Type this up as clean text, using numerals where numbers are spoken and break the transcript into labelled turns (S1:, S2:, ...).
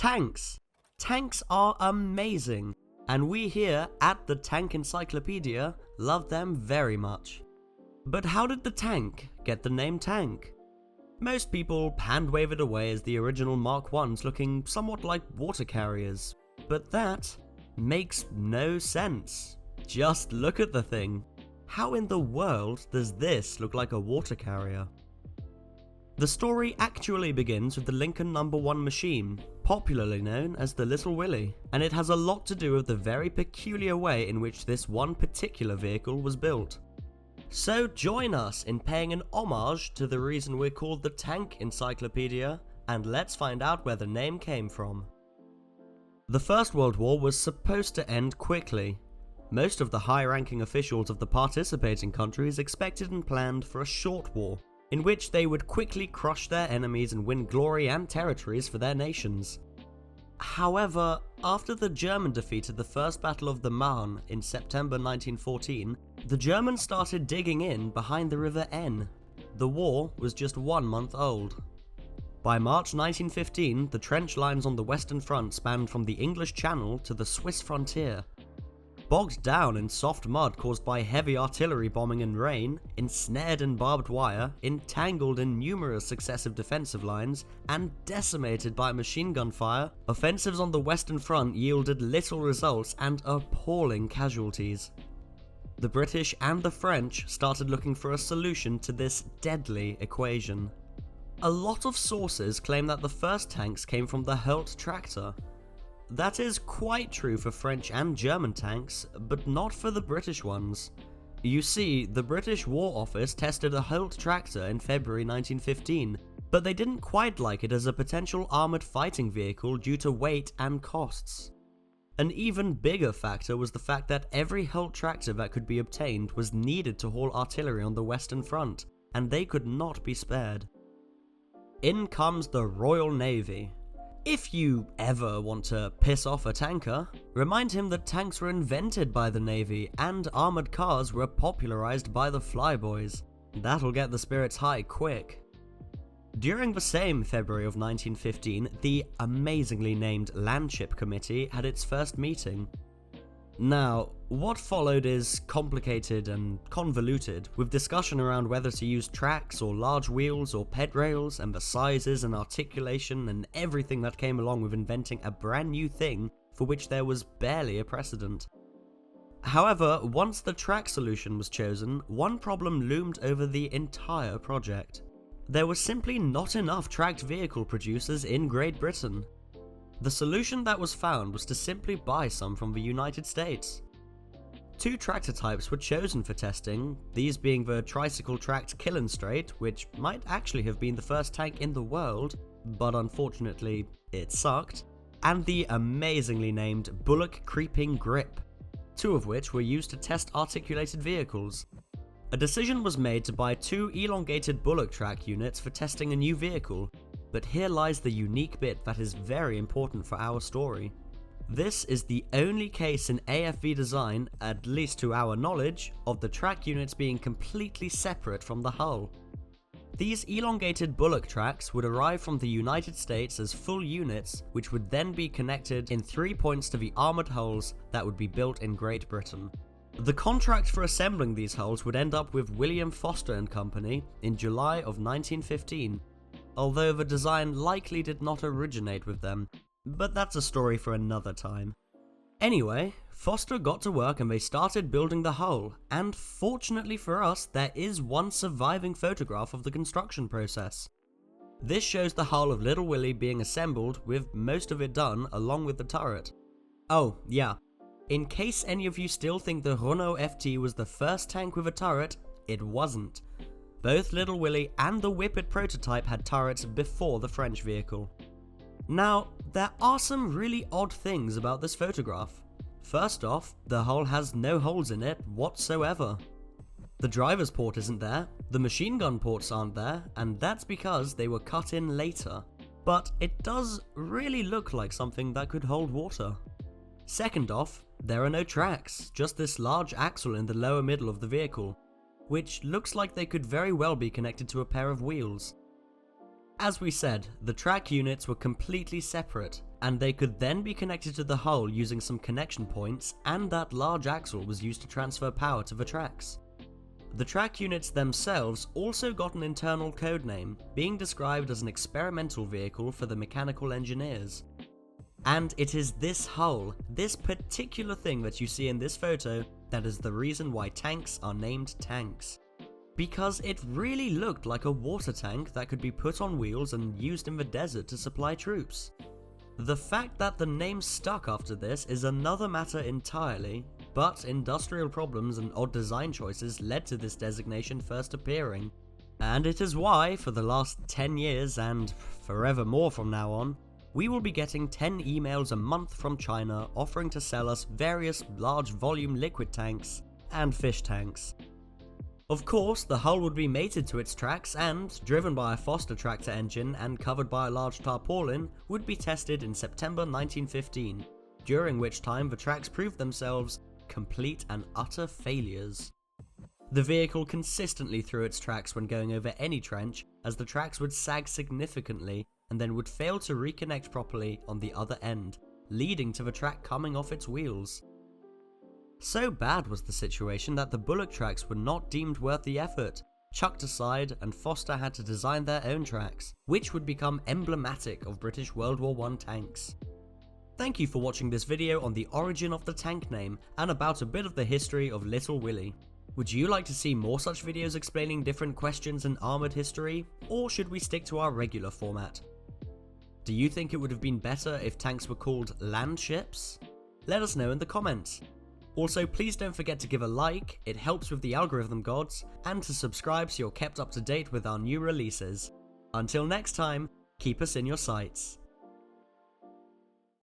S1: Tanks! Tanks are amazing, and we here at the Tank Encyclopedia love them very much. But how did the tank get the name Tank? Most people hand-wave it away as the original Mark I's looking somewhat like water carriers, but that makes no sense. Just look at the thing. How in the world does this look like a water carrier? The story actually begins with the Lincoln No.1 Machine, popularly known as the Little Willie, and it has a lot to do with the very peculiar way in which this one particular vehicle was built. So join us in paying an homage to the reason we're called the Tank Encyclopedia, and let's find out where the name came from. The First World War was supposed to end quickly. Most of the high-ranking officials of the participating countries expected and planned for a short war, in which they would quickly crush their enemies and win glory and territories for their nations. However, after the German defeated the First Battle of the Marne in September 1914, the Germans started digging in behind the River Aisne. The war was just 1 month old. By March 1915, the trench lines on the Western Front spanned from the English Channel to the Swiss frontier. Bogged down in soft mud caused by heavy artillery bombing and rain, ensnared in barbed wire, entangled in numerous successive defensive lines, and decimated by machine gun fire, offensives on the Western Front yielded little results and appalling casualties. The British and the French started looking for a solution to this deadly equation. A lot of sources claim that the first tanks came from the Holt tractor. That is quite true for French and German tanks, but not for the British ones. You see, the British War Office tested a Holt tractor in February 1915, but they didn't quite like it as a potential armoured fighting vehicle due to weight and costs. An even bigger factor was the fact that every Holt tractor that could be obtained was needed to haul artillery on the Western Front, and they could not be spared. In comes the Royal Navy. If you ever want to piss off a tanker, remind him that tanks were invented by the Navy and armoured cars were popularised by the flyboys. That'll get the spirits high quick. During the same February of 1915, the amazingly named Landship Committee had its first meeting. Now, what followed is complicated and convoluted, with discussion around whether to use tracks or large wheels or ped rails, and the sizes and articulation and everything that came along with inventing a brand new thing for which there was barely a precedent. However, once the track solution was chosen, one problem loomed over the entire project. There were simply not enough tracked vehicle producers in Great Britain. The solution that was found was to simply buy some from the United States. 2 tractor types were chosen for testing, these being the tricycle-tracked Killen Straight, which might actually have been the first tank in the world, but unfortunately it sucked, and the amazingly named Bullock Creeping Grip, 2 of which were used to test articulated vehicles. A decision was made to buy 2 elongated Bullock track units for testing a new vehicle, but here lies the unique bit that is very important for our story. This is the only case in AFV design, at least to our knowledge, of the track units being completely separate from the hull. These elongated Bullock tracks would arrive from the United States as full units, which would then be connected in 3 points to the armoured hulls that would be built in Great Britain. The contract for assembling these hulls would end up with William Foster and Company in July of 1915, although the design likely did not originate with them, but that's a story for another time. Anyway, Foster got to work and they started building the hull, and fortunately for us, there is one surviving photograph of the construction process. This shows the hull of Little Willie being assembled, with most of it done along with the turret. Oh, yeah. In case any of you still think the Renault FT was the first tank with a turret, it wasn't. Both Little Willie and the Whippet prototype had turrets before the French vehicle. Now, there are some really odd things about this photograph. First off, the hull has no holes in it whatsoever. The driver's port isn't there, the machine gun ports aren't there, and that's because they were cut in later. But it does really look like something that could hold water. Second off, there are no tracks, just this large axle in the lower middle of the vehicle, which looks like they could very well be connected to a pair of wheels. As we said, the track units were completely separate, and they could then be connected to the hull using some connection points, and that large axle was used to transfer power to the tracks. The track units themselves also got an internal codename, being described as an experimental vehicle for the mechanical engineers. And it is this hull, this particular thing that you see in this photo, that is the reason why tanks are named tanks. Because it really looked like a water tank that could be put on wheels and used in the desert to supply troops. The fact that the name stuck after this is another matter entirely, but industrial problems and odd design choices led to this designation first appearing, and it is why, for the last 10 years and forevermore from now on, we will be getting 10 emails a month from China offering to sell us various large volume liquid tanks and fish tanks. Of course, the hull would be mated to its tracks and, driven by a Foster tractor engine and covered by a large tarpaulin, would be tested in September 1915, during which time the tracks proved themselves complete and utter failures. The vehicle consistently threw its tracks when going over any trench, as the tracks would sag significantly and then would fail to reconnect properly on the other end, leading to the track coming off its wheels. So bad was the situation that the bullock tracks were not deemed worth the effort, chucked aside, and Foster had to design their own tracks, which would become emblematic of British World War I tanks. Thank you for watching this video on the origin of the tank name and about a bit of the history of Little Willie. Would you like to see more such videos explaining different questions in armoured history, or should we stick to our regular format? Do you think it would have been better if tanks were called landships? Let us know in the comments. Also, please don't forget to give a like, it helps with the algorithm gods, and to subscribe so you're kept up to date with our new releases. Until next time, keep us in your sights.